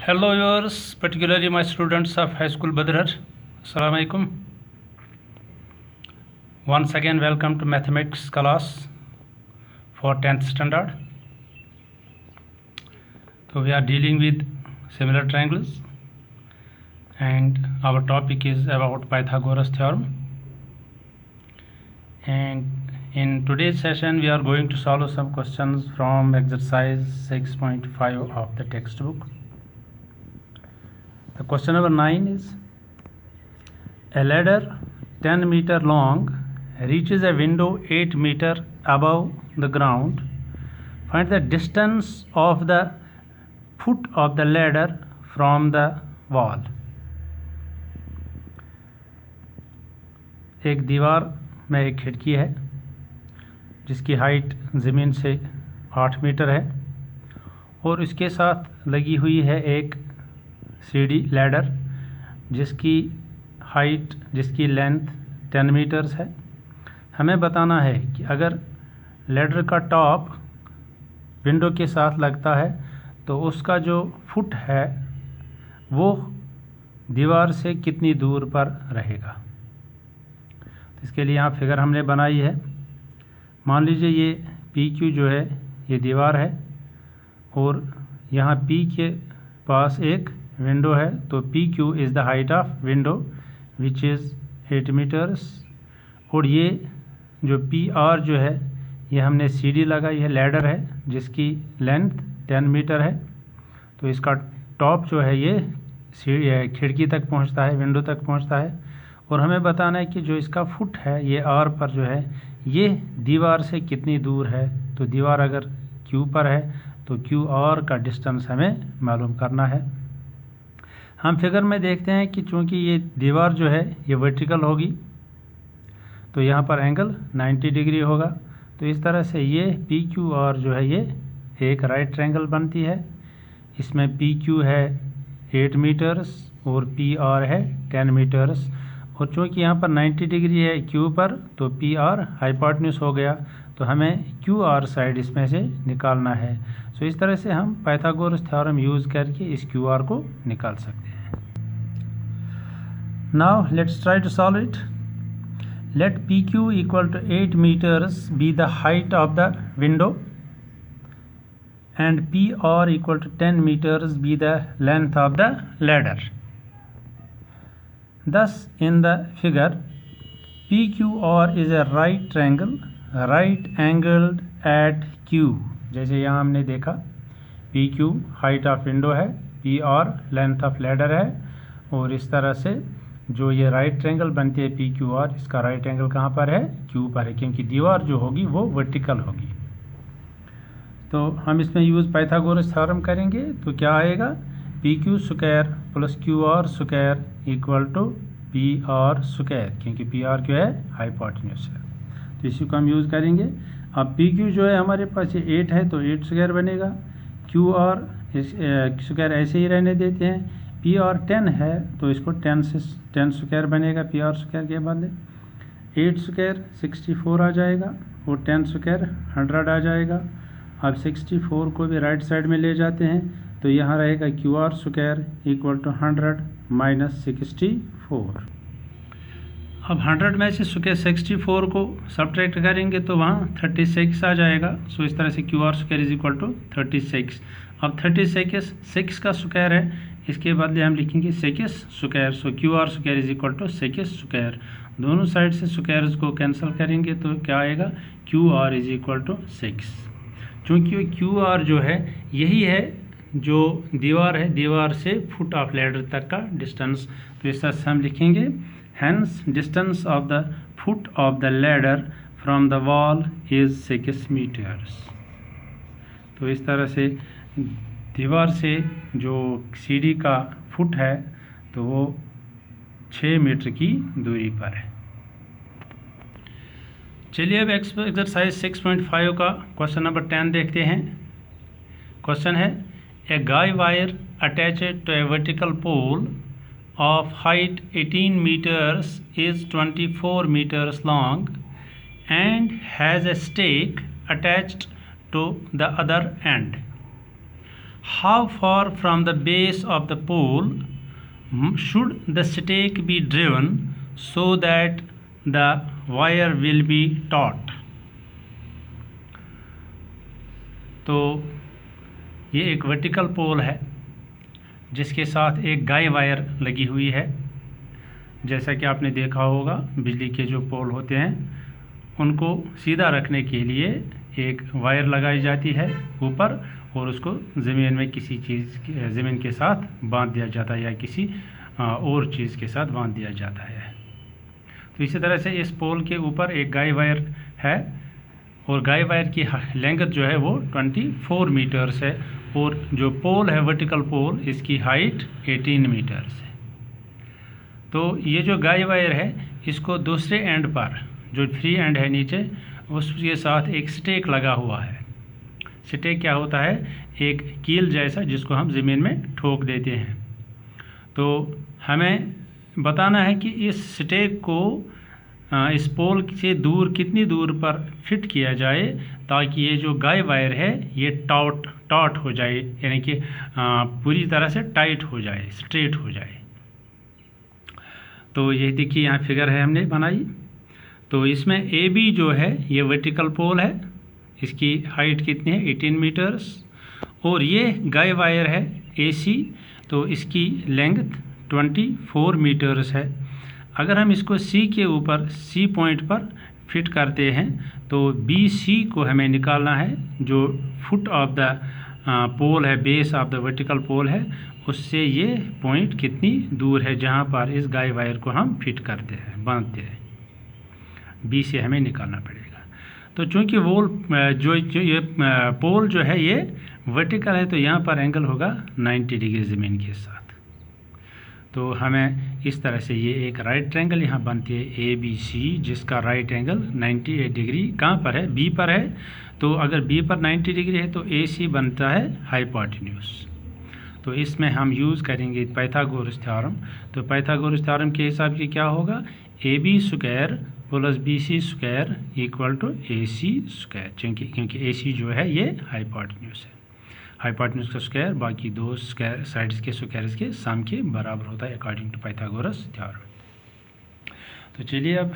Hello viewers, particularly my students of High School Badrar. Assalamu alaikum. Once again welcome to mathematics class for 10th standard. So we are dealing with similar triangles and our topic is about Pythagoras theorem. And in today's session we are going to solve some questions from exercise 6.5 of the textbook. The question number 9 is: a ladder 10 meter long reaches a window 8 meter above the ground. Find the distance of the foot of the ladder from the wall. एक दीवार में एक खिड़की है जिसकी height ज़मीन से 8 metre है और इसके साथ लगी हुई है एक सीढ़ी लैडर जिसकी हाइट जिसकी लेंथ 10 मीटर्स है। हमें बताना है कि अगर लैडर का टॉप विंडो के साथ लगता है तो उसका जो फुट है वो दीवार से कितनी दूर पर रहेगा। इसके लिए यहाँ फिगर हमने बनाई है। मान लीजिए ये पी क्यू जो है ये दीवार है और यहाँ पी के पास एक विंडो है, तो P Q is the height of window which is 8 metres. और ये जो पी आर जो है ये हमने सीढ़ी लगाई है, लैडर है जिसकी लेंथ 10 मीटर है। तो इसका टॉप जो है ये सीढ़ी खिड़की तक पहुंचता है, विंडो तक पहुंचता है। और हमें बताना है कि जो इसका फुट है ये आर पर जो है ये दीवार से कितनी दूर है। तो दीवार अगर क्यू पर है तो क्यू आर का डिस्टेंस हमें मालूम करना है। हम फिगर में देखते हैं कि चूंकि ये दीवार जो है ये वर्टिकल होगी तो यहाँ पर एंगल 90 डिग्री होगा। तो इस तरह से ये पी क्यू आर जो है ये एक राइट ट्रायंगल बनती है। इसमें पी क्यू है 8 मीटर्स और पी आर है 10 मीटर्स। और चूँकि यहाँ पर 90 डिग्री है क्यू पर तो पी आर हाइपोटेन्यूज हो गया, तो हमें क्यू आर साइड इसमें से निकालना है। सो इस तरह से हम पाइथागोरस थ्योरम यूज़ करके इस क्यू आर को निकाल सकते हैं। Now let's try to solve it. Let P Q equal to 8 metres be the height of the window and PR equal to 10 meters be the length of the ladder. Thus in the figure PQR is a right triangle right angled at Q। जैसे यहाँ हमने देखा PQ height of window है, PR length of ladder है और इस तरह से जो ये राइट ट्रायंगल बनती है PQR, इसका राइट एंगल कहाँ पर है? Q पर है, क्योंकि दीवार जो होगी वो वर्टिकल होगी। तो हम इसमें यूज़ पाइथागोरस थ्योरम करेंगे तो क्या आएगा? P Q square plus Q R square equal to P R square, क्योंकि पी आर क्या है? हाइपोटेन्यूज है। तो इसी को हम यूज़ करेंगे। अब पी क्यू जो है हमारे पास ये 8 है तो 8 स्क्वायर बनेगा। क्यू आर स्क्वायर ऐसे ही रहने देते हैं। पी आर 10 है तो इसको 10 से 10 स्क्वायर बनेगा पी आर स्क्वायर के बदले। 8 स्क्वायर 64 आ जाएगा और 10 स्क्वायर 100 आ जाएगा। अब 64 को भी राइट साइड में ले जाते हैं तो यहाँ रहेगा Q R square equal to 100 minus 64। अब 100 में से 64 को सब्ट्रैक्ट करेंगे तो वहाँ 36 आ जाएगा। सो इस तरह से Q R square is equal to 36। अब 36 6 का स्क्वायर है, इसके बदले हम लिखेंगे 6 square. So Q R square is equal to 6 square. दोनों साइड से स्क्वायर्स को कैंसिल करेंगे तो क्या आएगा? Q R is equal to 6। चूँकि क्यू आर जो है यही है जो दीवार है, दीवार से फुट ऑफ लैडर तक का डिस्टेंस। तो इस तरह से हम लिखेंगे hence distance of the foot of the ladder from the wall is 6 metres. तो इस तरह से दीवार से जो सीढ़ी का फुट है तो वो 6 मीटर की दूरी पर है। चलिए अब एक्सरसाइज 6.5 का क्वेश्चन नंबर 10 देखते हैं। क्वेश्चन है a guy wire attached to a vertical pole of height 18 meters is 24 meters long and has a stake attached to the other end. How far from the base of the pole should the stake be driven so that the wire will be taut. तो ये एक vertical pole है जिसके साथ एक गाय wire लगी हुई है। जैसा कि आपने देखा होगा बिजली के जो पोल होते हैं उनको सीधा रखने के लिए एक वायर लगाई जाती है ऊपर और उसको ज़मीन में किसी चीज़ ज़मीन के साथ बांध दिया जाता है या किसी और चीज़ के साथ बांध दिया जाता है। तो इसी तरह से इस पोल के ऊपर एक गाय वायर है और गाय वायर की लेंथ जो है वो 24 मीटर्स है और जो पोल है वर्टिकल पोल इसकी हाइट 18 मीटर्स है। तो ये जो गाय वायर है इसको दूसरे एंड पर जो फ्री एंड है नीचे उसके साथ एक स्टेक लगा हुआ है। स्टेक क्या होता है? एक कील जैसा जिसको हम ज़मीन में ठोक देते हैं। तो हमें बताना है कि इस स्टेक को इस पोल से दूर कितनी दूर पर फिट किया जाए ताकि ये जो गाय वायर है ये टॉट हो जाए, यानी कि पूरी तरह से टाइट हो जाए, स्ट्रेट हो जाए। तो ये देखिए यहाँ फिगर है हमने बनाई। तो इसमें ए बी जो है ये वर्टिकल पोल है, इसकी हाइट कितनी है 18 मीटर्स और ये गाय वायर है ए सी, तो इसकी लेंथ 24 मीटर्स है। अगर हम इसको सी के ऊपर सी पॉइंट पर फिट करते हैं तो बी सी को हमें निकालना है, जो फुट ऑफ द पोल है, base of the vertical pole है, उससे ये पॉइंट कितनी दूर है जहाँ पर इस गाय वायर को हम फिट करते हैं, बांधते हैं, बी से हमें निकालना पड़ेगा। तो चूँकि वोल जो ये पोल जो है ये वर्टिकल है तो यहाँ पर एंगल होगा 90 डिग्री ज़मीन के साथ। तो हमें इस तरह से ये एक राइट ट्रायंगल यहाँ बनती है ए बी सी, जिसका राइट एंगल 98 डिग्री कहाँ पर है? बी पर है। तो अगर बी पर 90 डिग्री है तो ए सी बनता है हाइपोटेन्यूज। तो इसमें हम यूज़ करेंगे पाइथागोरस थ्योरम। तो पाइथागोरस थ्योरम के हिसाब से क्या होगा? A B square plus B C square equal to A C square, क्योंकि ए सी जो है ये हाइपोटेन्यूज है। हाइपोटेन्यूज का स्क्वायर बाकी दो स्क्वायर साइड्स के स्क्वायर्स के सम के बराबर होता है अकॉर्डिंग टू पाइथागोरस थ्योरम। तो चलिए अब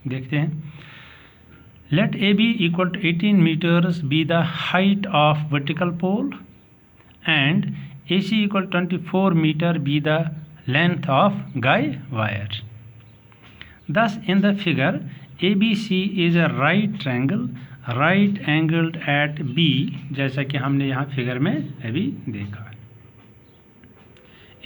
देखते हैं। Let A B equal to 18 metres be the height of vertical pole and AC equal 24 meter be the length of guy wire. Thus in the figure ABC is a right triangle right angled at B, जैसा कि हमने यहाँ figure में अभी देखा।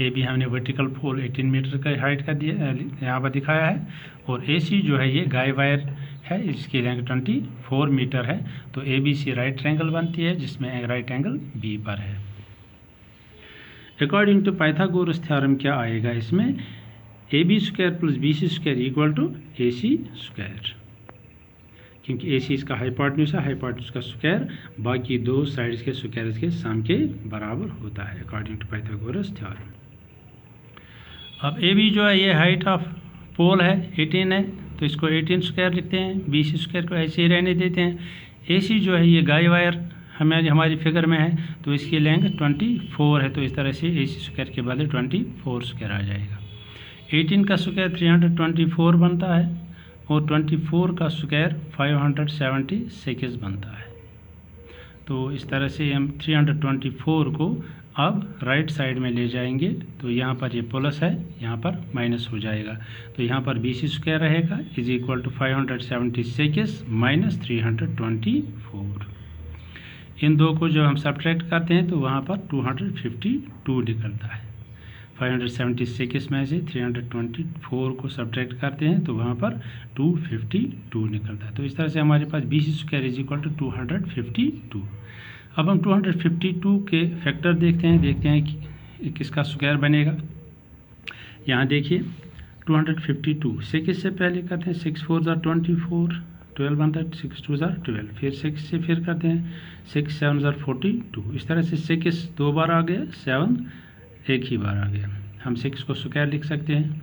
AB हमने vertical पोल 18 metre का height का दिया यहाँ पर दिखाया है और AC जो है ये गाय वायर है, इसकी लेंथ 24 मीटर है। तो ABC राइट ट्रायंगल बनती है जिसमें राइट एंगल B पर है। अकॉर्डिंग टू पाइथागोरस थ्योरम क्या आएगा इसमें? A B square plus B C square equal to A C square, क्योंकि ए सी इसका हाइपोटेन्यूज है, हाइपोटेन्यूज का स्क्वायर बाकी दो साइड्स के स्क्वायर्स के सम के बराबर होता है अकॉर्डिंग टू पाइथागोरस थ्योरम। अब ए बी जो है ये हाइट ऑफ पोल है 18 है, तो इसको 18 स्क्वायर लिखते हैं, बी सी स्क्वायर को ऐसे ही रहने देते हैं। ए सी जो है ये गाय वायर हमें हमारी फिगर में है तो इसकी लेंथ 24 है, तो इस तरह से ए सी स्क्वायर के बदले 24 स्क्वायर आ जाएगा। 18 का स्क्वायर 324 बनता है और 24 का स्क्वायर 576 बनता है। तो इस तरह से हम 324 को अब राइट साइड में ले जाएंगे तो यहाँ पर ये प्लस है, यहाँ पर माइनस हो जाएगा। तो यहाँ पर बी सी स्क्वायर रहेगा इज इक्वल टू 576 माइनस 324। इन दो को जब हम सब्ट्रैक्ट करते हैं तो वहाँ पर 252 निकलता है। 576 में से 324 को सब्ट्रैक्ट करते हैं तो वहाँ पर 252 निकलता है। तो इस तरह से हमारे पास B C square is equal to 252। अब हम 252 के फैक्टर देखते हैं कि किसका स्क्वायर बनेगा। यहाँ देखिए 252 6 से पहले करते हैं, 6 4 ज़ा 24, 12 बनता है, 6 2 ज़ा 12, फिर 6 से फिर करते हैं, 6 7 ज़ा 42। इस तरह से 6 दो बार आ गया, 7 एक ही बार आ गया। हम 6 को स्क्वायर लिख सकते हैं।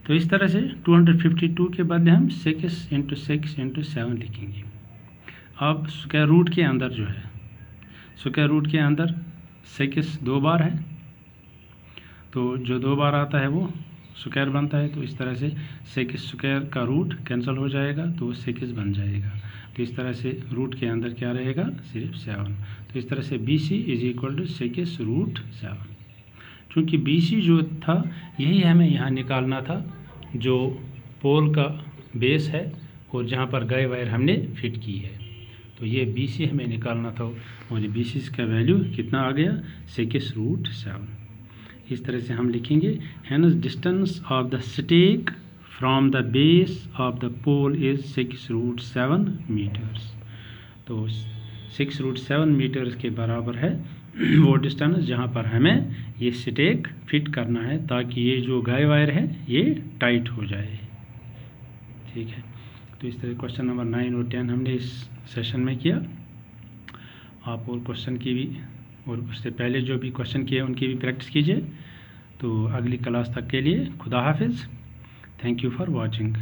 तो इस तरह से 252 के बदले हम 6 × 6 × 7 लिखेंगे। अब स्क्वायर रूट के अंदर जो है स्क्वायर रूट के अंदर 6 2 बार है, तो जो 2 बार आता है वो स्क्वायर बनता है, तो इस तरह से 6 स्क्वायर का रूट कैंसिल हो जाएगा तो 6 बन जाएगा। तो इस तरह से रूट के अंदर क्या रहेगा, सिर्फ 7। तो इस तरह से BC is equal to 6 root 7। चूँकि BC जो था यही हमें यहाँ निकालना था, जो पोल का बेस है और जहाँ पर गाय वायर हमने फिट की है, तो ये BC हमें निकालना था और BC का वैल्यू कितना आ गया, 6 रूट 7। इस तरह से हम लिखेंगे hence distance of the stake from the base of the pole is 6 root 7 metres. तो 6 रूट 7 मीटर्स के बराबर है वो डिस्टेंस जहाँ पर हमें ये स्टेक फिट करना है, ताकि ये जो गाय वायर है ये टाइट हो जाए। ठीक है, तो इस तरह क्वेश्चन नंबर 9 और 10 हमने इस सेशन में किया। आप और क्वेश्चन की भी और उससे पहले जो भी क्वेश्चन किए उनकी भी प्रैक्टिस कीजिए। तो अगली क्लास तक के लिए खुदा हाफिज़। Thank you for watching.